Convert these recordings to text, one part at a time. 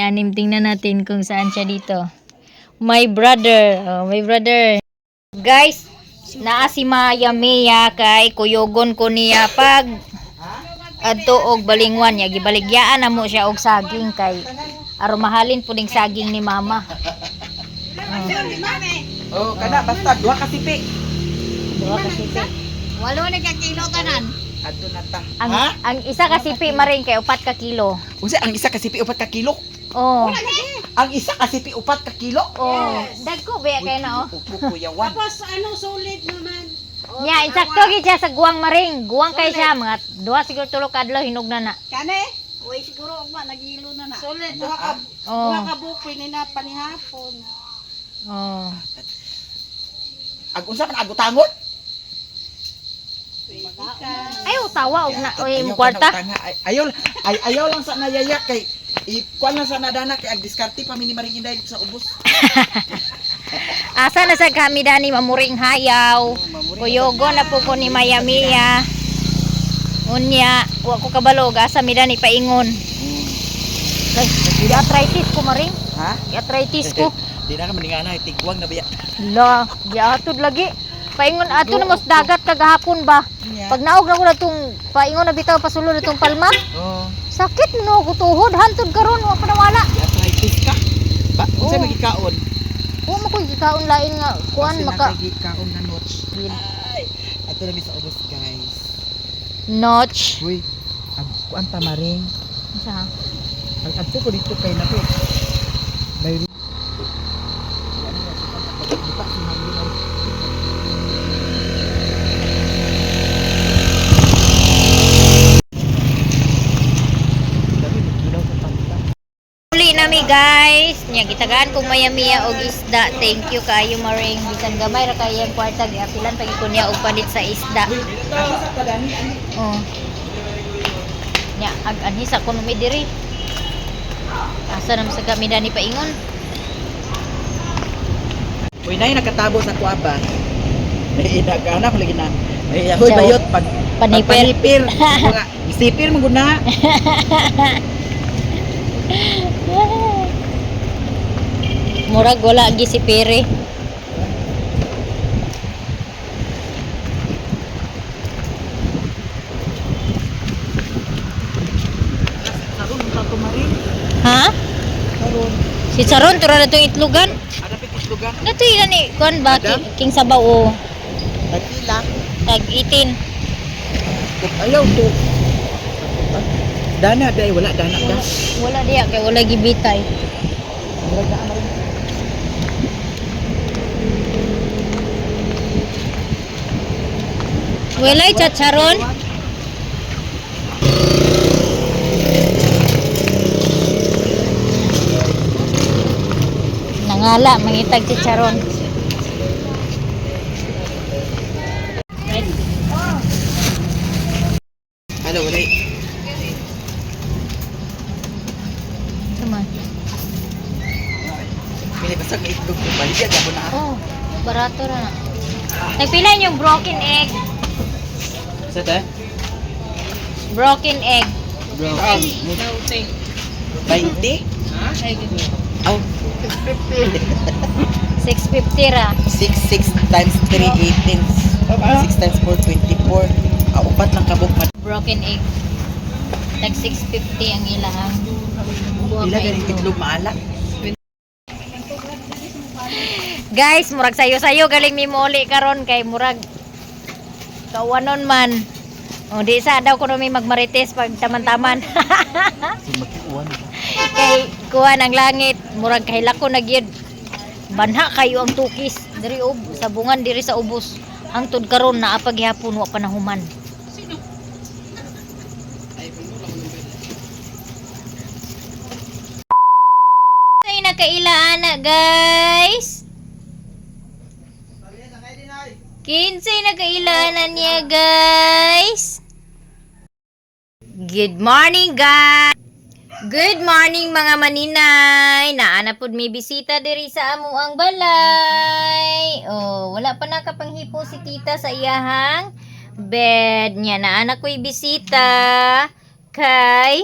anim. Tingnan natin kung saan siya dito. My brother. Oh, my brother. Guys, naa si Maya Mia kay kuyogon ko niya pag adto og balingwan niya. Gibaligyaan na mo siya og saging kay aron mahalin puding saging ni mama. Oh, kada basta duha ka sipi. Duha ka sipi. Walo na ka kilo tanan. Adto na ta. Ang isa ka sipi maring kay 4 ka kilo. Unsa ang isa ka sipi 4 ka kilo? Oh. Ang isa ka sipi 4 ka kilo? Oh, dagko ba kay na oh. Kuyawan. Tapos ano solid naman. Nya, insakto gid siya sa guwang maring. Guwang kay siya mga duha siguro tulo ka adlaw hinugna na. Kane? Uy siguro og nagilo na na. Solid duha ka bukoy ni na panihapon. Oh. Ag unsa man agutangon? Ayaw tawa og na oy mo kwarta. Ayaw lang sa nayaya kay ikuan na sa nadana kay ag diskarte pa mini maring inday sa ubos. Asa na sa kami dani mamuring hayaw. Kuyogo na po ko ni Maya Mia. Unya, wa ko kabalog asa mi dani paingon. Kay arthritis ko maring. Ha? Arthritis ko. Di na ka maningana tigwang na biya. La, giatod lagi. Paingon ato na mas dagat kagahapon ba. Pag naog na ko na tong paingon na bitaw pasulod na tong palma. Oh. Sakit no ko tuhod hantod karon wa pa nawala. Arthritis ka. Ba, unsa magikaon? Wa mo ko gikaon lain nga kuan maka gikaon na notch. Ay, ato na mi sa ubos guys. notch. Uy, kuan ta maring. Sa Ang adto ko dito kay nato. May uli nami guys. Nya gitagaan kong Maya Mia og isda. Thank you kaayo maring bisan gamay ra kay ang kwarta giapilan pag ko niya og palit sa isda. Oh. Nya ag anhi sa kuno mi diri. Asa nam sa kami dani paingon. Uy, nay nakatabo sa kuaba. May inagana ko lagi na. May hoy bayot pag Panipir. Mga isipir mo guna. Murag wala gi si Pere. Karon ta to maring. Ha? Karon Si Charon tura na itong itlugan. ada pitlugan. Nato yun ni kuan ba Madam? king sabaw o Dagila. tag 18. Ayaw to. Dana day wala dana da. Wala diya kay wala gibitay. Wala dana maring. Walay chacharon. Nangala mangitag chicharon. Hello, wala. Come on. Pili basag na itlog ko baligya gabo na. Oh, barato ra na. Nagpila yung broken egg. Sa ta? Broken egg. Bro. 20? Oh, 650 ra. 6 times 3 18. 6 times 4 24. Upat lang kabok mat. Broken egg. Tag 650 ang ilahang. Pila gani itlog maala. Guys, murag sayo-sayo galing mi muli karon kay murag kawanon man. O di sa daw kuno mi magmarites pag taman-taman. Magkiuwan. Kay kuha ng langit, murag kahilako na gyud. Banha kayo ang tukis diri sa bungan diri sa ubos. Hangtod karon naa pa gihapon wa pa nahuman. Kay nakailaan na guys. Kinsay nakailanan niya guys. Good morning guys. Good morning mga maninay. Naana pod mi bisita diri sa amo ang balay. Oh, wala pa nakapanghipo si tita sa iyahang bed niya. Naana ko'y bisita kay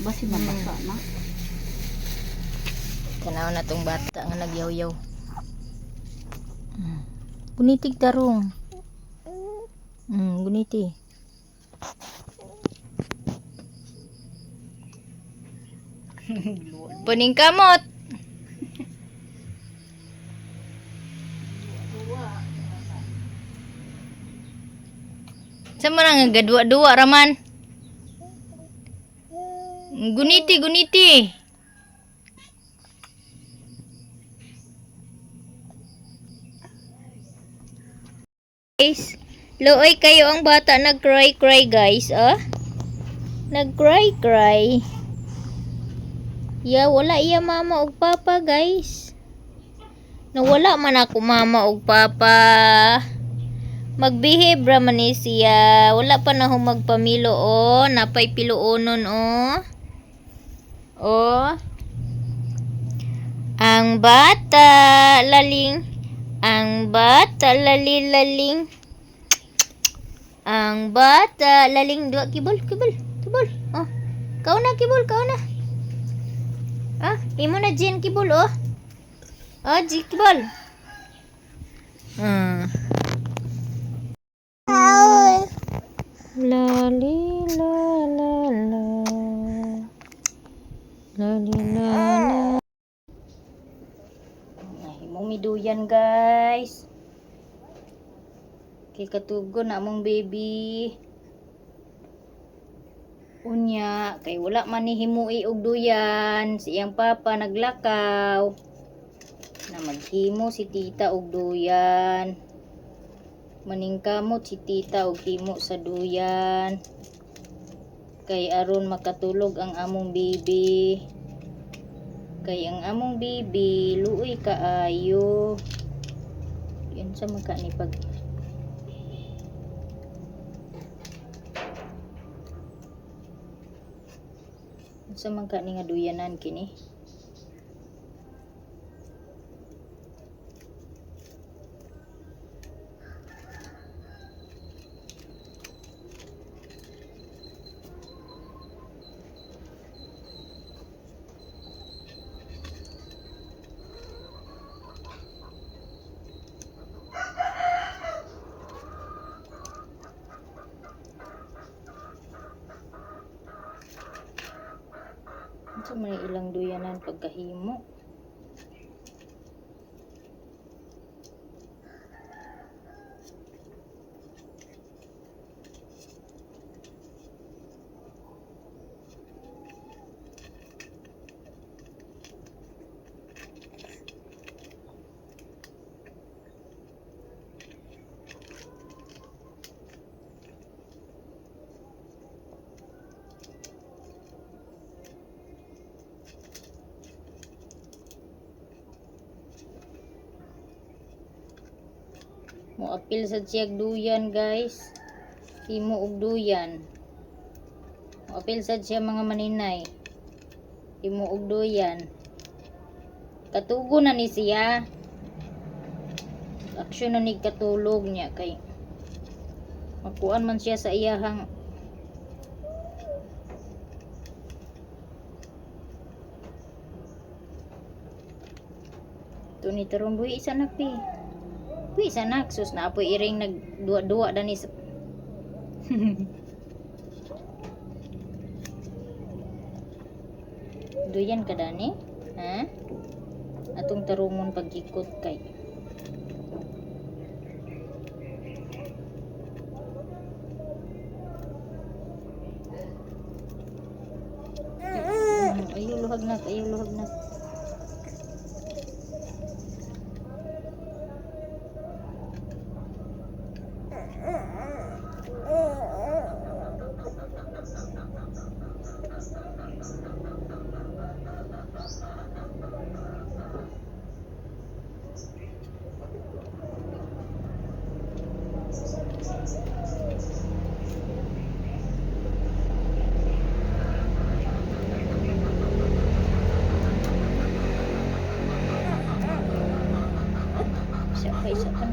Basi mabasa na. Tanaw na tong bata nga nagyaw-yaw. Gunitig tarong. Guniti. Puning kamot. Sama na nga gadwa-dua raman. Guniti, guniti. Guys, looy kayo ang bata nag-cry-cry guys, oh. Nag-cry-cry. Wala iya mama ug papa guys. Nawala man ako mama ug papa. Magbehave ra man ni siya. Wala pa na ho magpamilo oh. Napay piloonon oh. Oh. Ang bata laling. Ang bata laling. Ang bata laling. Dua kibol. Oh. Kau na kibol, kau na. Ah, imo na Jen kibol oh. Oh, Jen kibol. Lali la la la. Lali la la. Himong miduyan guys. Kay katugo na among baby. Unya, kay wala man ni himui og duyan. Si iyang papa naglakaw. Na maghimo si tita og duyan. Maningkamot si tita og himo sa duyan. Kay aron makatulog ang among baby. Kay ang among baby luoy kaayo. Yan sa maka ni pag sa mangka ni nga duyanan kini. So may ilang duyanan pagkahimo. Mo apil sa tiyag duyan guys. Himo og duyan. Mo apil sa siya mga maninay. Himo og duyan. Katugo na ni siya. Aksyon na ni katulog niya kay makuan man siya sa iyahang tuni tarong buhi isa na pi. Buhi isa na sus na apoy iring nagduwa-duwa dani sa duyan ka dani ha atong tarungon pagikot kay ayaw luhag na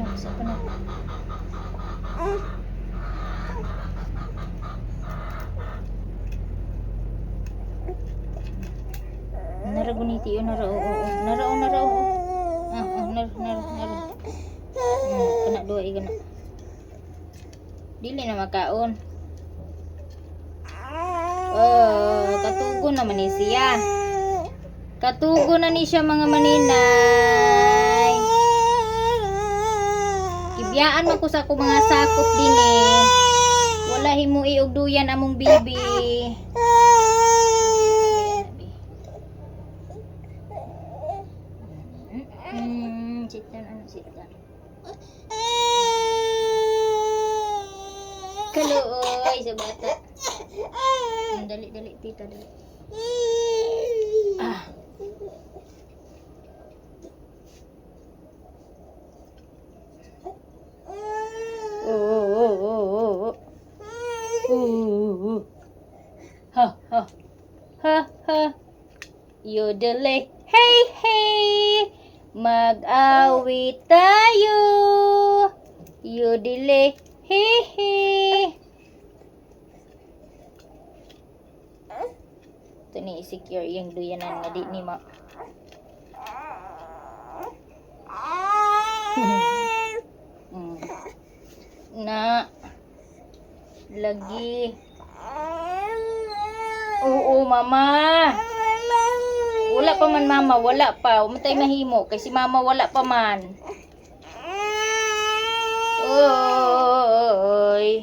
isa pa na Tiyo na raw. Na raw. Naro. Kana duwa igana. Dili na makaon. Katugo naman ni siya. Katugo na ni siya mga maninay. Kibiyaan man ko sa ako mga sakop din eh. Wala himo iog duyan among bibi. Sit down. Kaluoy sa bata. Dali, tita, dali. Ha. Yodele. Hey. Mag-awit tayo. Yodele. Hey. Ito ni secure yung duyanan nga di ni ma. Na lagi. Oo, mama. Wala pa man mama, wala pa. Umatay mahimo kay si mama wala pa man. Oy.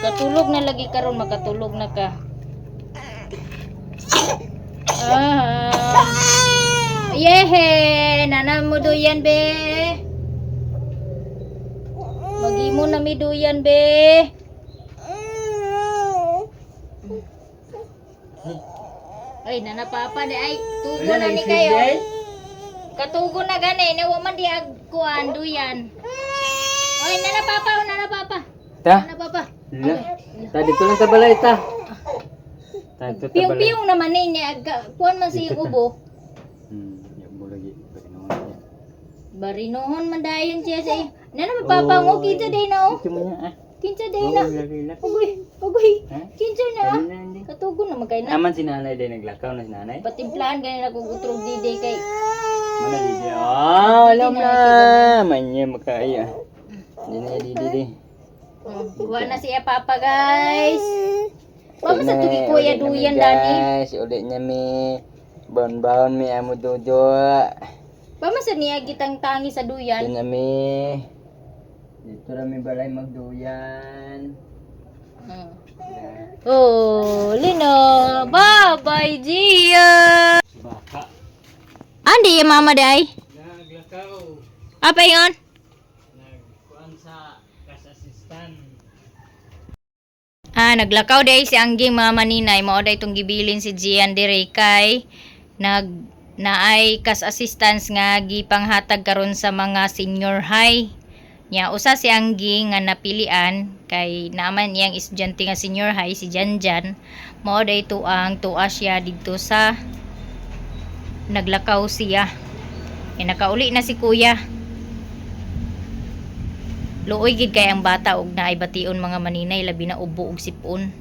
Makatulog na lagi karon, makatulog na ka. Yehe, nana mo duyan be. Magimo na mi duyan be. Ay, nana papa de ay tugo na ni kayo. Katugo na gani, nawa man di agkuan duyan. Oy, nana papa. Ta? Nana papa. Ta dito lang sa balay ta. Ta dito ta balay. Piyong-piyong naman ni kuan man si ubo. Yung mo lagi. Barinohon man dayon siya sa nana papa mo kinsa day na oh. Ito mo niya ah. Kinsa day na. Ugoy. Kinsa na. Katugo na magkay na. Naman si nanay din naglakaw na si nanay. Patimplahan gani na kog utrog di kay. Mana di. Alam na. Manya makaya. Di. Kuha na siya papa guys. Mama sa tugi kuya duyan dani. Guys, ulit niya mi. Baon mi amo dodo. Mama sa niya gitang tangi sa duyan. Ito na mi. Dito na mi balay magduyan. Oh, Lino. Bye-bye, Gia. Baka. Andi ya mama day. Naglakaw. Apa yon? Nagkuan sa cash assistant. Naglakaw day si Angging mga maninay. Mao day itong gibilin si Gian dire kay naay kas assistance nga gipanghatag karon sa mga senior high. Nya usa si Angging nga napilian kay naman iyang estudyante nga senior high si Janjan. Mao day tuang tuwa siya didto sa naglakaw siya. Nakauli na si kuya. Luoy gid kay ang bata og naay bation mga maninay labi na ubo og sipon.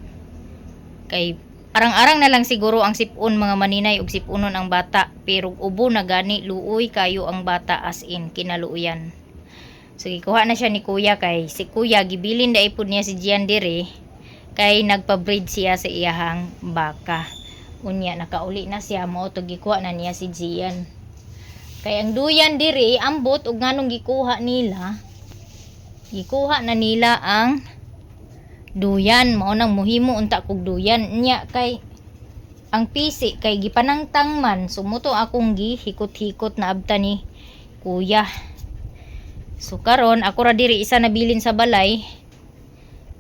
Kay arang-arang na lang siguro ang sipon mga maninay og siponon ang bata pero ubo na gani luoy kayo ang bata as in kinaluoyan. So gikuha na siya ni kuya kay si kuya gibilin dai pud niya si Gian dire kay nagpa-breed siya sa iyahang baka. Unya nakauli na siya mo to gikuha na niya si Gian. Kay ang duyan dire ambot og nganong gikuha na nila ang duyan mao nang muhimo unta kog duyan nya kay ang pisi kay gipanangtang man sumuto akong gihikot-hikot na abta ni kuya. So karon ako ra diri isa nabilin sa balay.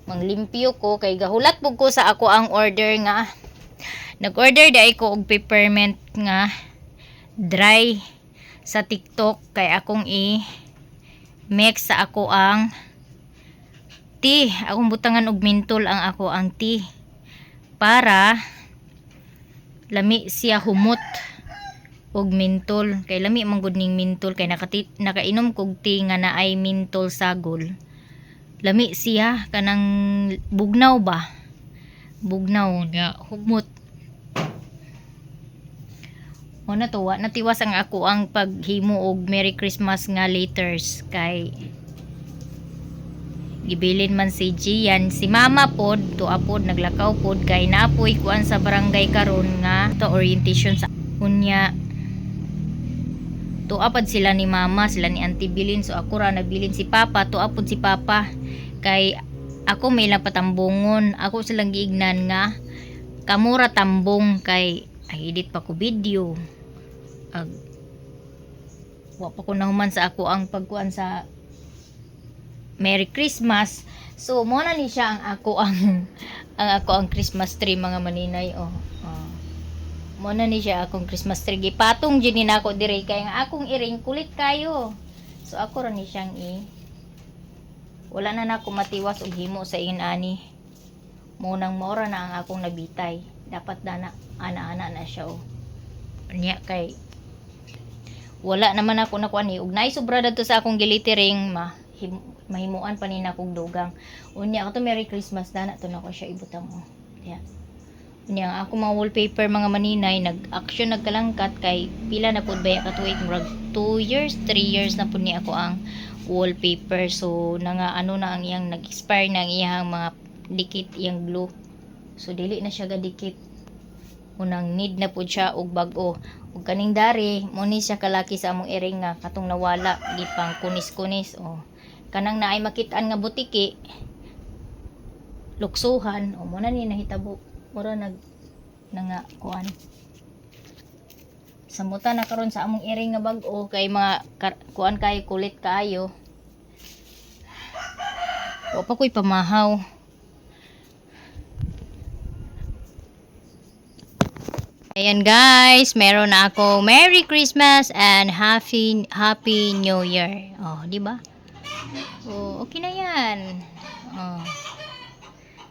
Manglimpyo ko kay gahulat pug ko sa ako ang order nga nag-order dai ko og peppermint nga dry sa TikTok kay akong i-mix sa ako ang tea. Akong butangan og mentol ang ako ang tea para lami siya humot og mentol. Kay lami man gud ning mentol kay nakainom kog tea nga naay mentol sagol. Lami siya kanang bugnaw ba? Bugnaw nga humot. O natuwa, natiwas ang ako ang paghimo og Merry Christmas nga letters kay gibilin man si Gian, si mama pod tuapod naglakaw pod kay naapoy kuan sa barangay karon nga to orientation sa unya. Tuapad sila ni mama, sila ni Auntie Bilin, so ako ra nabilin si papa, tuapod si papa kay ako may lang patambungon. Ako silang giignan nga kamura tambong kay edit pa ko video. Wa pa ko nahuman sa ako ang pagkuan sa Merry Christmas. So mo na ni siya ang ako ang Christmas tree mga maninay. Mo na ni siya akong Christmas tree. Gipatong din nako dire kay nga akong iring kulit kayo. So ako ra ni siyang wala na nako matiwas og himo sa inani. Munang mora na ang akong nabitay. Dapat na ana-ana na siya Nya kay wala naman ako nakuan ni ug naay sobra dadto sa akong gilitering mahimuan pa ni nakog dugang. Unya ato Merry Christmas dana to nako siya ibutang Yeah. Unya ako mga wallpaper mga maninay nag-action nagkalangkat kay pila na pud baya katuig murag 2 years, 3 years na pud ni ako ang wallpaper. So na ang iyang nag-expire na ang iyang mga dikit iyang glue. So dili na siya gadikit. Unang need na pud siya og bag-o. Ug kaning dari mo ni siya kalaki sa among iring nga katong nawala gipang kunis-kunis kanang naay makit-an nga butiki luksuhan mo na ni nahitabo mura nga kuan samutan na karon sa among iring nga bag-o kay mga kuan kay kulit kaayo. Wa pa koy pamahaw. Ayan guys, meron na ako Merry Christmas and Happy New Year. Di ba? Okay na 'yan.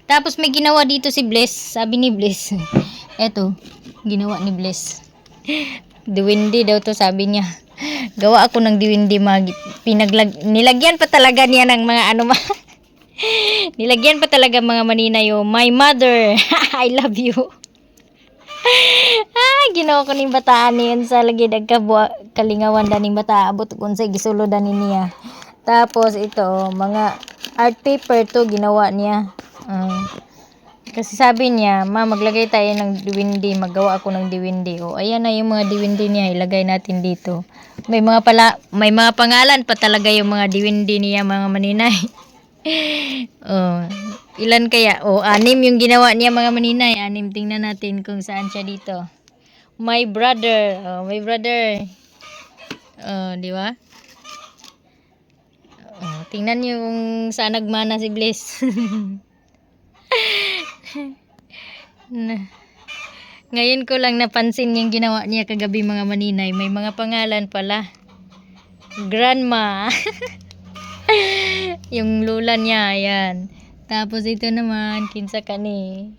Tapos may ginawa dito si Bless. Sabi ni Bless. Eto, ginawa ni Bless. Diwindi daw to sabi niya. Gawa ako ng diwindi nilagyan pa talaga niya ng mga nilagyan pa talaga mga maninayo. My mother, I love you. Ginawa ko ning bataan niyan sa lagi kalingawan daning bata abot kun sa gisulodan niya. Tapos ito mga art paper to ginawa niya. Kasi sabi niya, "Ma, maglagay tayo ng diwindi, maggawa ako ng diwindi." Ayan na yung mga diwindi niya, ilagay natin dito. May mga pangalan pa talaga yung mga diwindi niya mga maninay. Ilan kaya? 6 yung ginawa niya mga maninay. 6. Tingnan natin kung saan siya dito. My brother. My brother. Di ba? Tingnan niyo kung saan nagmana si Bliss. Ngayon ko lang napansin yung ginawa niya kagabi mga maninay. May mga pangalan pala. Grandma. Yung lula niya, ayan. Tapos ito naman, kinsa kani.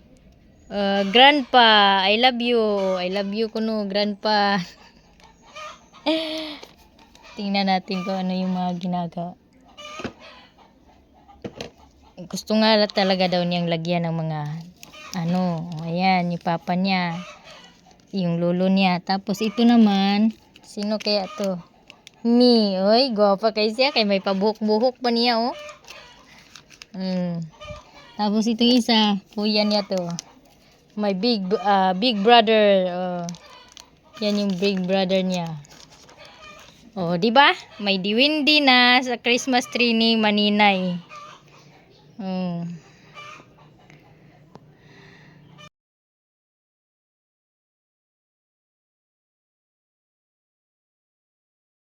Grandpa, I love you. I love you kuno, grandpa. Tingnan natin kung ano yung mga ginagawa. Gusto nga talaga daw niyang lagyan ng mga ayan, yung papa niya. Yung lolo niya. Tapos ito naman, sino kaya to? Me. Oy, gwapa kay siya. Kay may pabuhok-buhok pa niya, Tapos ito isa, kuya niya to. My big brother. Yan yung big brother niya. Di ba? May diwindi na sa Christmas tree ni Maninay.